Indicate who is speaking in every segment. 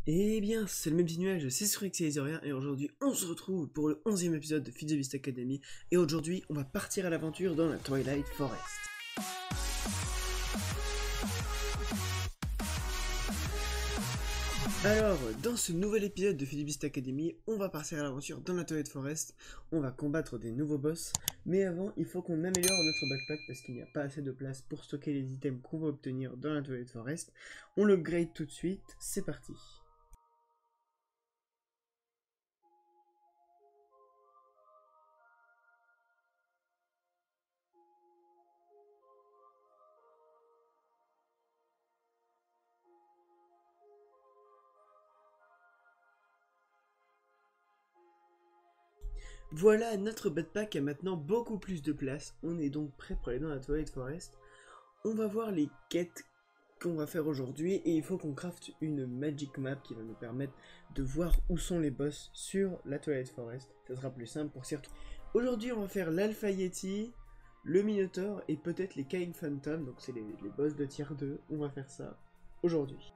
Speaker 1: Eh bien, c'est le même petit nuage, c'est sur Xelizorien et aujourd'hui on se retrouve pour le 11e épisode de Feed the Beast Academy et aujourd'hui on va partir à l'aventure dans la Twilight Forest. Alors, dans ce nouvel épisode de Feed the Beast Academy, on va partir à l'aventure dans la Twilight Forest, on va combattre des nouveaux boss, mais avant il faut qu'on améliore notre backpack parce qu'il n'y a pas assez de place pour stocker les items qu'on va obtenir dans la Twilight Forest. On l'upgrade tout de suite, c'est parti. Voilà, notre backpack a maintenant beaucoup plus de place. On est donc prêt pour aller dans la Twilight Forest. On va voir les quêtes qu'on va faire aujourd'hui et il faut qu'on crafte une magic map qui va nous permettre de voir où sont les boss sur la Twilight Forest. Ça sera plus simple pour s'y retrouver. Aujourd'hui, on va faire l'Alpha Yeti, le Minotaur et peut-être les Kain Phantom. Donc c'est les boss de tier 2. On va faire ça aujourd'hui.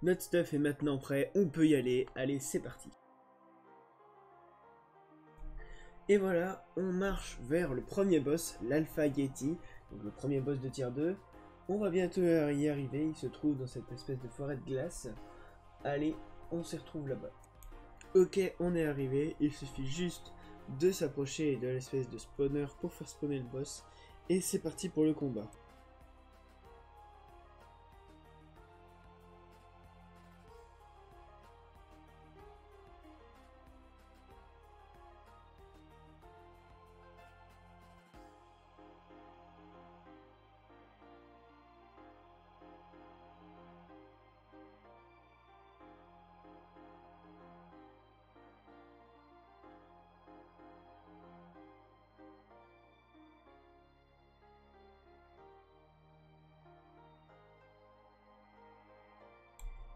Speaker 1: Notre stuff est maintenant prêt, on peut y aller, allez c'est parti. Et voilà, on marche vers le premier boss, l'Alpha Yeti, donc le premier boss de tier 2. On va bientôt y arriver, il se trouve dans cette espèce de forêt de glace. Allez, on s'y retrouve là-bas. Ok, on est arrivé, il suffit juste de s'approcher de l'espèce de spawner pour faire spawner le boss. Et c'est parti pour le combat.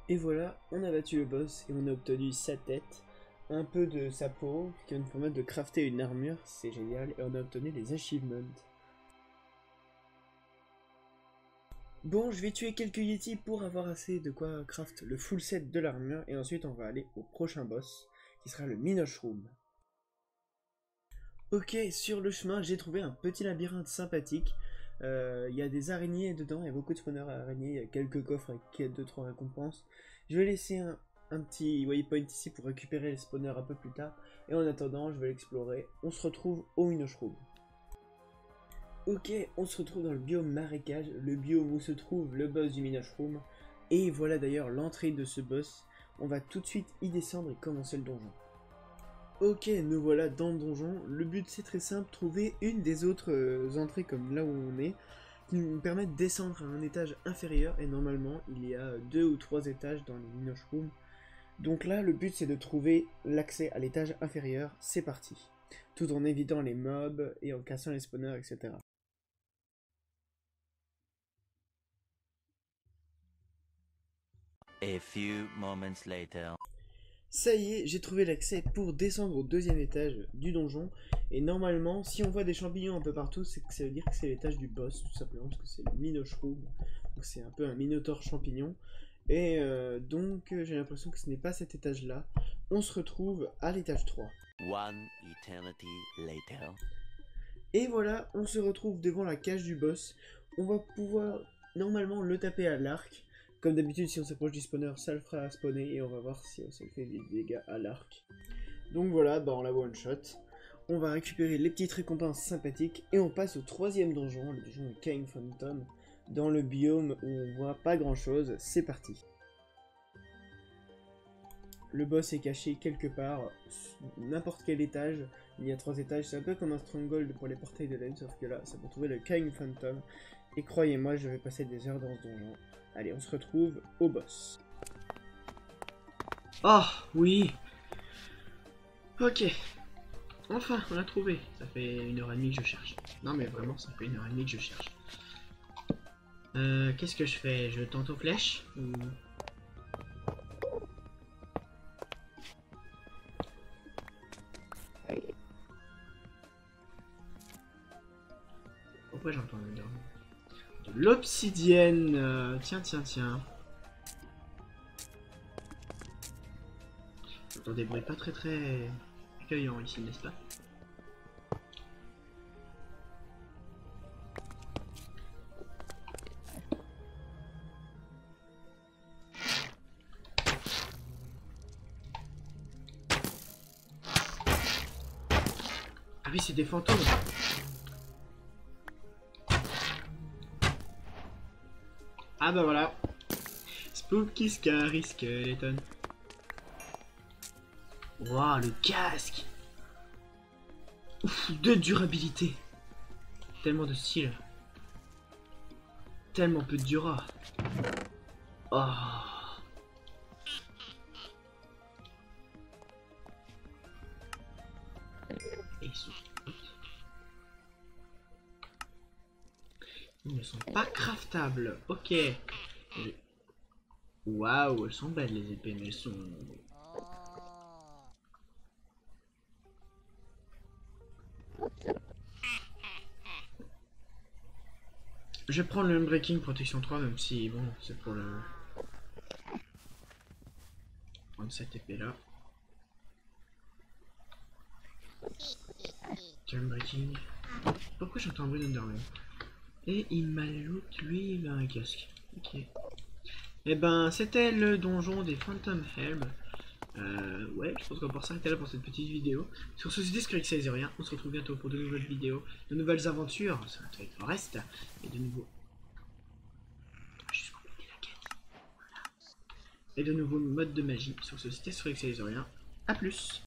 Speaker 1: Et voilà, on a battu le boss et on a obtenu sa tête, un peu de sa peau, qui va nous permettre de crafter une armure, c'est génial, et on a obtenu les achievements. Bon, je vais tuer quelques Yeti pour avoir assez de quoi craft le full set de l'armure, et ensuite on va aller au prochain boss, qui sera le Minoshroom. Ok, sur le chemin, j'ai trouvé un petit labyrinthe sympathique. Il y a des araignées dedans, il y a beaucoup de spawners à araignées, il y a quelques coffres avec 2-3 récompenses. Je vais laisser un petit waypoint ici pour récupérer les spawners un peu plus tard. Et en attendant, je vais l'explorer. On se retrouve au Minoshroom. Ok, on se retrouve dans le biome marécage, le biome où se trouve le boss du Minoshroom. Et voilà d'ailleurs l'entrée de ce boss. On va tout de suite y descendre et commencer le donjon. Ok, nous voilà dans le donjon. Le but c'est très simple, trouver une des autres entrées comme là où on est, qui nous permettent de descendre à un étage inférieur. Et normalement, il y a 2 ou 3 étages dans les Minoshroom. Donc là, le but c'est de trouver l'accès à l'étage inférieur. C'est parti. Tout en évitant les mobs et en cassant les spawners, etc.
Speaker 2: A few moments later.
Speaker 1: Ça y est, j'ai trouvé l'accès pour descendre au deuxième étage du donjon. Et normalement, si on voit des champignons un peu partout, c'est que ça veut dire que c'est l'étage du boss, tout simplement, parce que c'est le Minoshroom. Donc c'est un peu un Minotaur champignon. Et donc j'ai l'impression que ce n'est pas cet étage-là. On se retrouve à l'étage 3.
Speaker 2: One eternity later.
Speaker 1: Et voilà, on se retrouve devant la cage du boss. On va pouvoir normalement le taper à l'arc. Comme d'habitude, si on s'approche du spawner, ça le fera spawner et on va voir si ça fait des dégâts à l'arc. Donc voilà, on la one shot. On va récupérer les petites récompenses sympathiques et on passe au troisième donjon, le donjon de Kain Phantom, dans le biome où on voit pas grand chose. C'est parti. Le boss est caché quelque part, n'importe quel étage. Il y a 3 étages, c'est un peu comme un stronghold pour les portails de laine, sauf que là, ça peut trouver le Kain Phantom. Et croyez-moi, je vais passer des heures dans ce donjon. Allez, on se retrouve au boss. Ah, oui. Ok. Enfin, on l'a trouvé. Ça fait 1h30 que je cherche. Non, mais vraiment, ça fait 1h30 que je cherche. Qu'est-ce que je fais? Je tente aux flèches ou... Pourquoi j'entends de l'obsidienne. Tiens, tiens, tiens. J'entends des bruits pas très accueillants ici, n'est-ce pas? Ah oui, c'est des fantômes. Ah bah voilà. Spooky Scary Skeleton. Waouh, le casque. Ouf, de durabilité. Tellement de style. Tellement peu de dura. Oh. Ils ne sont pas craftables. Ok. Waouh, elles sont belles les épées, mais elles sont... Je vais prendre le Unbreaking Protection 3, même si, bon, c'est pour le... Prendre cette épée là. Unbreaking. Pourquoi j'entends un bruit d'Underman? Et il m'a loot, lui, il a un casque. Ok. Et ben, c'était le donjon des Phantom Helm. Ouais, je pense qu'on va pouvoir s'arrêter là pour cette petite vidéo. Sur ce, c'était Skrillex et rien. On se retrouve bientôt pour de nouvelles vidéos, de nouvelles aventures sur Twilight Forest, et de nouveaux... Juste compléter la quête. Voilà. Et de nouveaux modes de magie. Sur ce, c'était Skrillex et rien. A plus.